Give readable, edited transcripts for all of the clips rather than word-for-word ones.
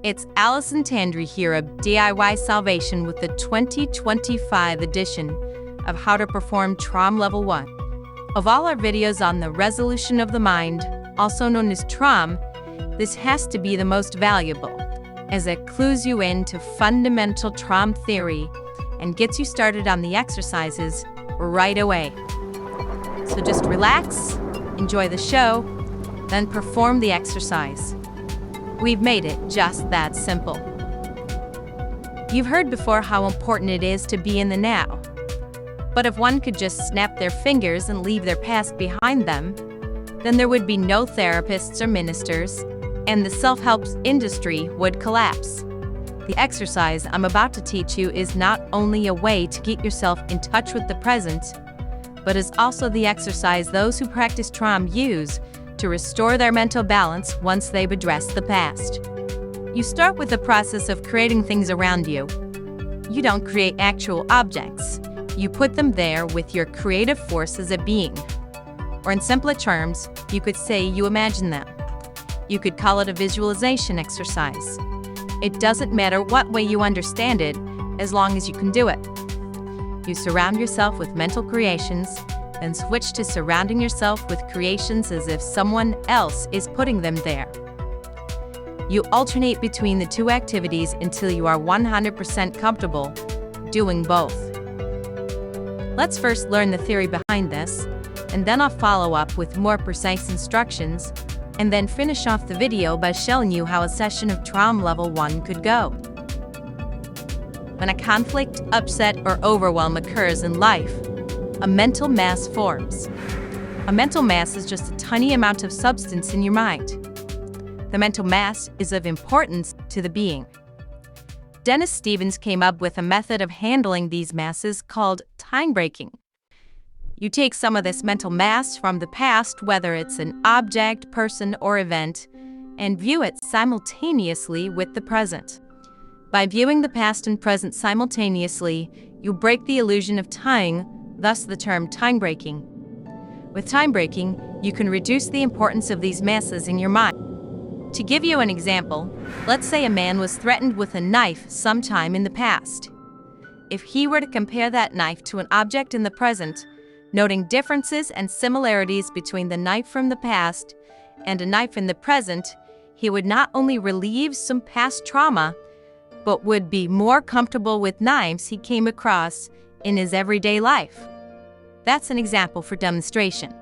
It's Allison Tandry here of DIY Salvation with the 2025 edition of How to Perform TROM Level 1. Of all our videos on the resolution of the mind, also known as TROM, this has to be the most valuable, as it clues you into fundamental TROM theory and gets you started on the exercises right away. So just relax, enjoy the show, then perform the exercise. We've made it just that simple. You've heard before how important it is to be in the now. But if one could just snap their fingers and leave their past behind them, then there would be no therapists or ministers, and the self-help industry would collapse. The exercise I'm about to teach you is not only a way to get yourself in touch with the present, but is also the exercise those who practice TROM use to restore their mental balance once they've addressed the past. You start with the process of creating things around you. You don't create actual objects. You put them there with your creative force as a being. Or in simpler terms, you could say you imagine them. You could call it a visualization exercise. It doesn't matter what way you understand it, as long as you can do it. You surround yourself with mental creations, then switch to surrounding yourself with creations as if someone else is putting them there. You alternate between the two activities until you are 100% comfortable doing both. Let's first learn the theory behind this, and then I'll follow up with more precise instructions, and then finish off the video by showing you how a session of TROM Level 1 could go. When a conflict, upset, or overwhelm occurs in life, a mental mass forms. A mental mass is just a tiny amount of substance in your mind. The mental mass is of importance to the being. Dennis Stevens came up with a method of handling these masses called time breaking. You take some of this mental mass from the past, whether it's an object, person, or event, and view it simultaneously with the present. By viewing the past and present simultaneously, you break the illusion of time, thus the term time breaking. With time breaking, you can reduce the importance of these masses in your mind. To give you an example, let's say a man was threatened with a knife sometime in the past. If he were to compare that knife to an object in the present, noting differences and similarities between the knife from the past and a knife in the present, he would not only relieve some past trauma, but would be more comfortable with knives he came across in his everyday life. That's an example for demonstration.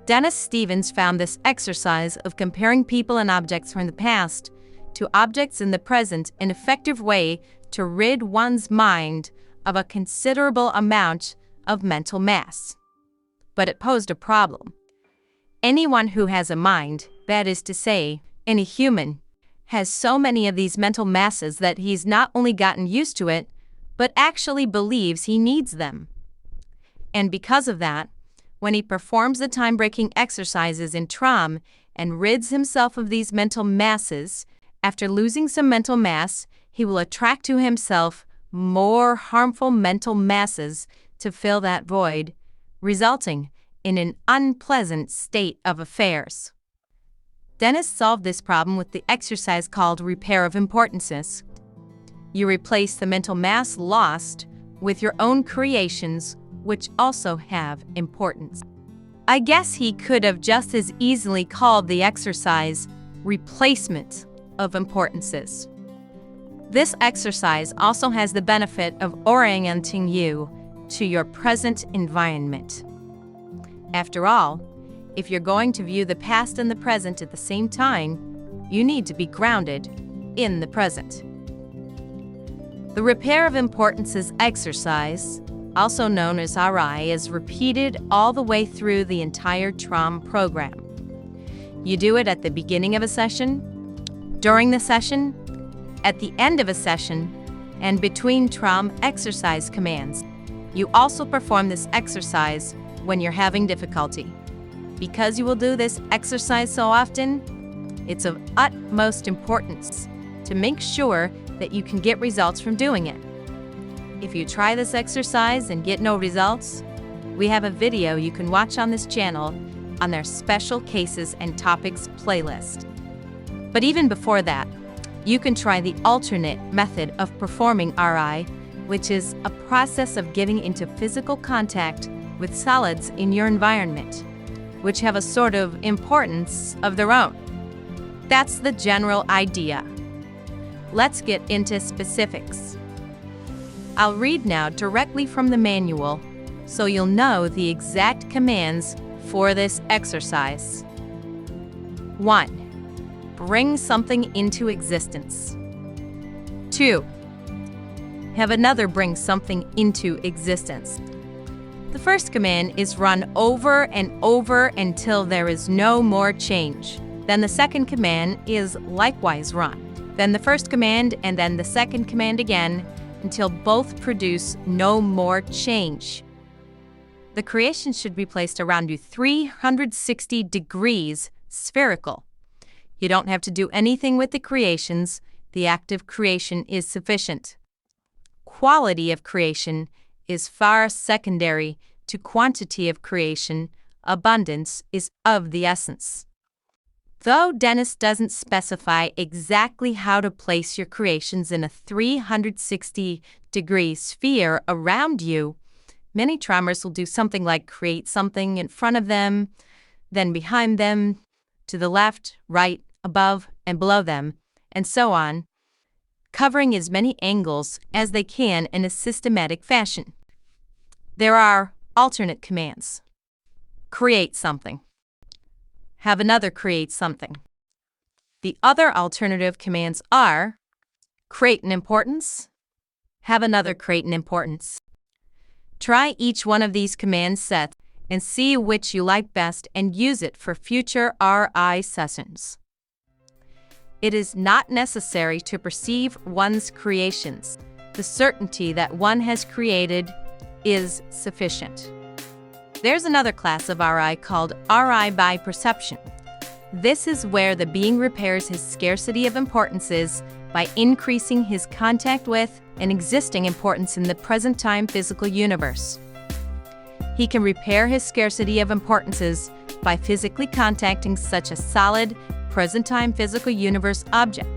Dennis Stevens found this exercise of comparing people and objects from the past to objects in the present an effective way to rid one's mind of a considerable amount of mental mass. But it posed a problem. Anyone who has a mind, that is to say, any human, has so many of these mental masses that he's not only gotten used to it, but actually believes he needs them. And because of that, when he performs the time-breaking exercises in TROM and rids himself of these mental masses, after losing some mental mass, he will attract to himself more harmful mental masses to fill that void, resulting in an unpleasant state of affairs. Dennis solved this problem with the exercise called repair of importances. You replace the mental mass lost with your own creations, which also have importance. I guess he could have just as easily called the exercise replacement of importances. This exercise also has the benefit of orienting you to your present environment. After all, if you're going to view the past and the present at the same time, you need to be grounded in the present. The repair of importances exercise, also known as RI, is repeated all the way through the entire TROM program. You do it at the beginning of a session, during the session, at the end of a session, and between TROM exercise commands. You also perform this exercise when you're having difficulty. Because you will do this exercise so often, it's of utmost importance to make sure that you can get results from doing it. If you try this exercise and get no results, we have a video you can watch on this channel on their Special Cases and Topics playlist. But even before that, you can try the alternate method of performing RI, which is a process of getting into physical contact with solids in your environment, which have a sort of importance of their own. That's the general idea. Let's get into specifics. I'll read now directly from the manual, so you'll know the exact commands for this exercise. 1. Bring something into existence. 2. Have another bring something into existence. The first command is run over and over until there is no more change. Then the second command is likewise run. Then the first command and then the second command again until both produce no more change. The creation should be placed around you 360 degrees spherical. You don't have to do anything with the creations. The act of creation is sufficient. Quality of creation is far secondary to quantity of creation. Abundance is of the essence. Though Dennis doesn't specify exactly how to place your creations in a 360-degree sphere around you, many TROMers will do something like create something in front of them, then behind them, to the left, right, above, and below them, and so on, covering as many angles as they can in a systematic fashion. There are alternate commands. Create something. Have another create something. The other alternative commands are create an importance, have another create an importance. Try each one of these command sets and see which you like best and use it for future RI sessions. It is not necessary to perceive one's creations. The certainty that one has created is sufficient. There's another class of RI called RI by perception. This is where the being repairs his scarcity of importances by increasing his contact with an existing importance in the present-time physical universe. He can repair his scarcity of importances by physically contacting such a solid, present-time physical universe object.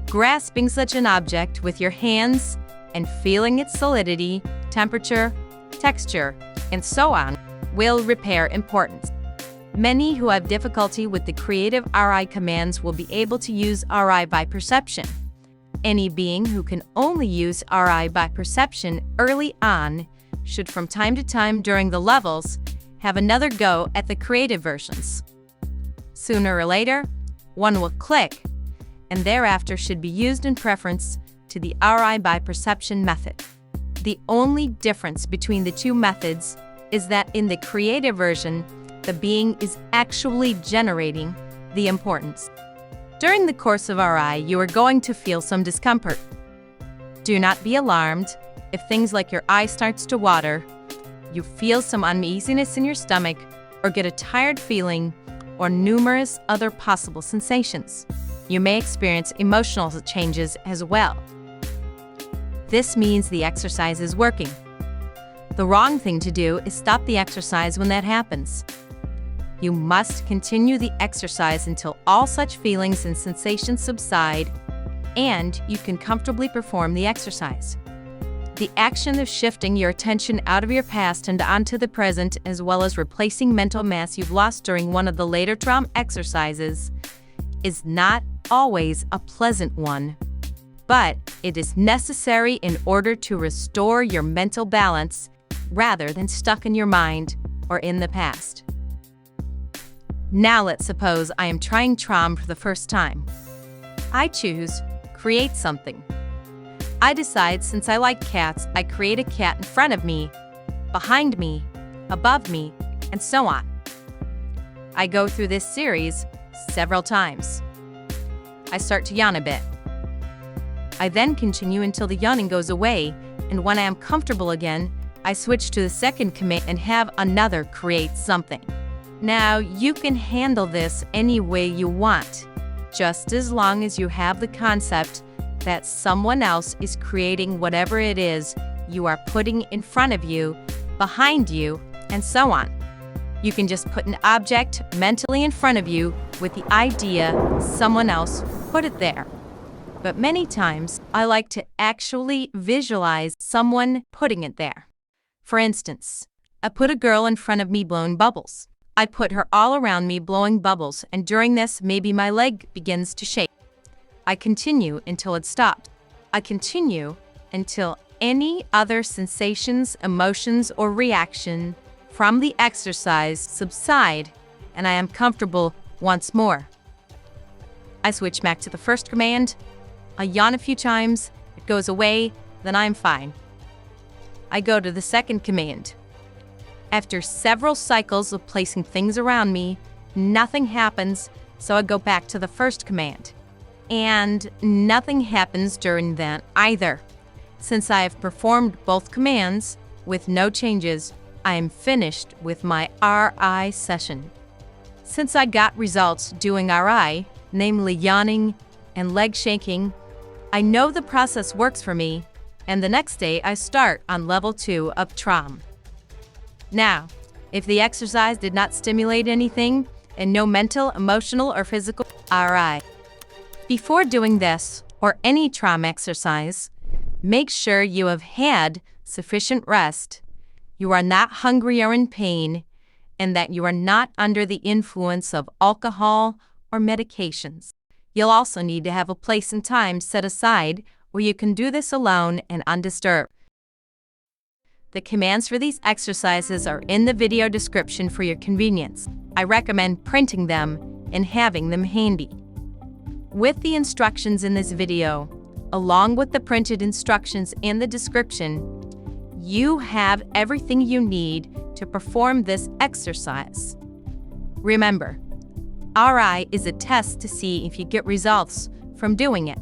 Grasping such an object with your hands and feeling its solidity, temperature, texture, and so on will repair importance. Many who have difficulty with the creative RI commands will be able to use RI by perception. Any being who can only use RI by perception early on should from time to time during the levels have another go at the creative versions. Sooner or later, one will click, and thereafter should be used in preference to the RI by perception method. The only difference between the two methods is that in the creative version, the being is actually generating the importance. During the course of RI, you are going to feel some discomfort. Do not be alarmed if things like your eye starts to water, you feel some uneasiness in your stomach, or get a tired feeling, or numerous other possible sensations. You may experience emotional changes as well. This means the exercise is working. The wrong thing to do is stop the exercise when that happens. You must continue the exercise until all such feelings and sensations subside, and you can comfortably perform the exercise. The action of shifting your attention out of your past and onto the present, as well as replacing mental mass you've lost during one of the later TROM exercises, is not always a pleasant one, but it is necessary in order to restore your mental balance rather than stuck in your mind or in the past. Now let's suppose I am trying TROM for the first time. I choose create something. I decide since I like cats, I create a cat in front of me, behind me, above me, and so on. I go through this series several times. I start to yawn a bit. I then continue until the yawning goes away, and when I am comfortable again, I switch to the second command and have another create something. Now, you can handle this any way you want, just as long as you have the concept that someone else is creating whatever it is you are putting in front of you, behind you, and so on. You can just put an object mentally in front of you with the idea someone else put it there. But many times, I like to actually visualize someone putting it there. For instance, I put a girl in front of me blowing bubbles. I put her all around me blowing bubbles, and during this, maybe my leg begins to shake. I continue until it stops. I continue until any other sensations, emotions, or reaction from the exercise subside, and I am comfortable once more. I switch back to the first command. I yawn a few times, it goes away, then I'm fine. I go to the second command. After several cycles of placing things around me, nothing happens, so I go back to the first command. And nothing happens during that either. Since I have performed both commands with no changes, I am finished with my RI session. Since I got results doing RI, namely yawning and leg shaking, I know the process works for me, and the next day I start on level 2 of TROM. Now, if the exercise did not stimulate anything and no mental, emotional, or physical RI. Before doing this or any TROM exercise, make sure you have had sufficient rest, you are not hungry or in pain, and that you are not under the influence of alcohol or medications. You'll also need to have a place and time set aside where you can do this alone and undisturbed. The commands for these exercises are in the video description for your convenience. I recommend printing them and having them handy. With the instructions in this video, along with the printed instructions in the description, you have everything you need to perform this exercise. Remember, RI is a test to see if you get results from doing it.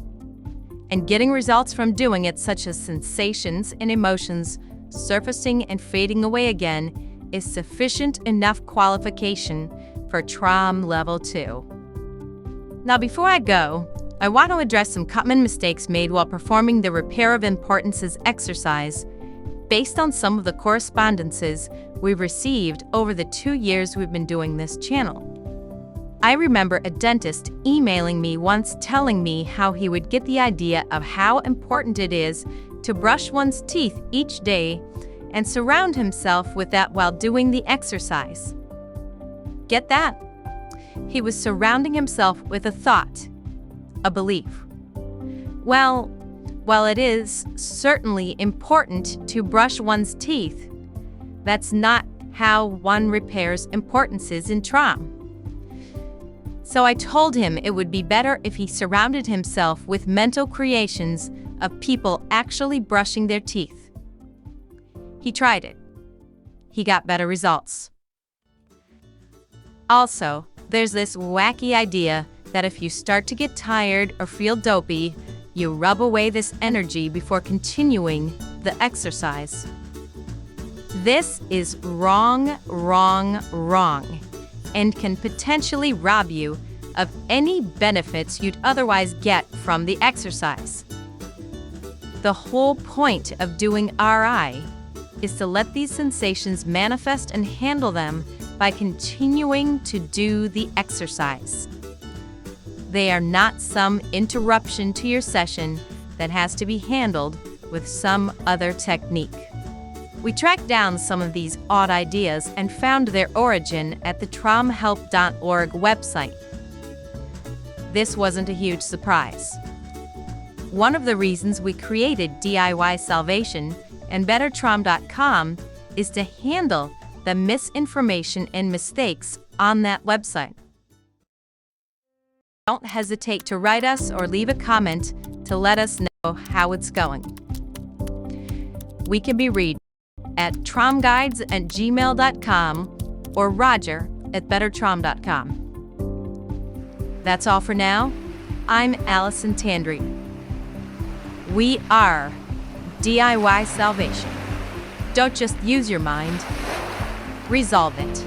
And getting results from doing it, such as sensations and emotions surfacing and fading away again, is sufficient enough qualification for TROM Level 2. Now, before I go, I want to address some common mistakes made while performing the Repair of Importances exercise based on some of the correspondences we've received over the 2 years we've been doing this channel. I remember a dentist emailing me once telling me how he would get the idea of how important it is to brush one's teeth each day and surround himself with that while doing the exercise. Get that? He was surrounding himself with a thought, a belief. Well, while it is certainly important to brush one's teeth, that's not how one repairs importances in TROM. So I told him it would be better if he surrounded himself with mental creations of people actually brushing their teeth. He tried it. He got better results. Also, there's this wacky idea that if you start to get tired or feel dopey, you rub away this energy before continuing the exercise. This is wrong, and can potentially rob you of any benefits you'd otherwise get from the exercise. The whole point of doing RI is to let these sensations manifest and handle them by continuing to do the exercise. They are not some interruption to your session that has to be handled with some other technique. We tracked down some of these odd ideas and found their origin at the tromhelp.org website. This wasn't a huge surprise. One of the reasons we created DIY Salvation and BetterTROM.com is to handle the misinformation and mistakes on that website. Don't hesitate to write us or leave a comment to let us know how it's going. We can be reached at tromguides@gmail.com or roger@bettertrom.com. That's all for now. I'm Allison Tandry. We are DIY Salvation. Don't just use your mind, resolve it.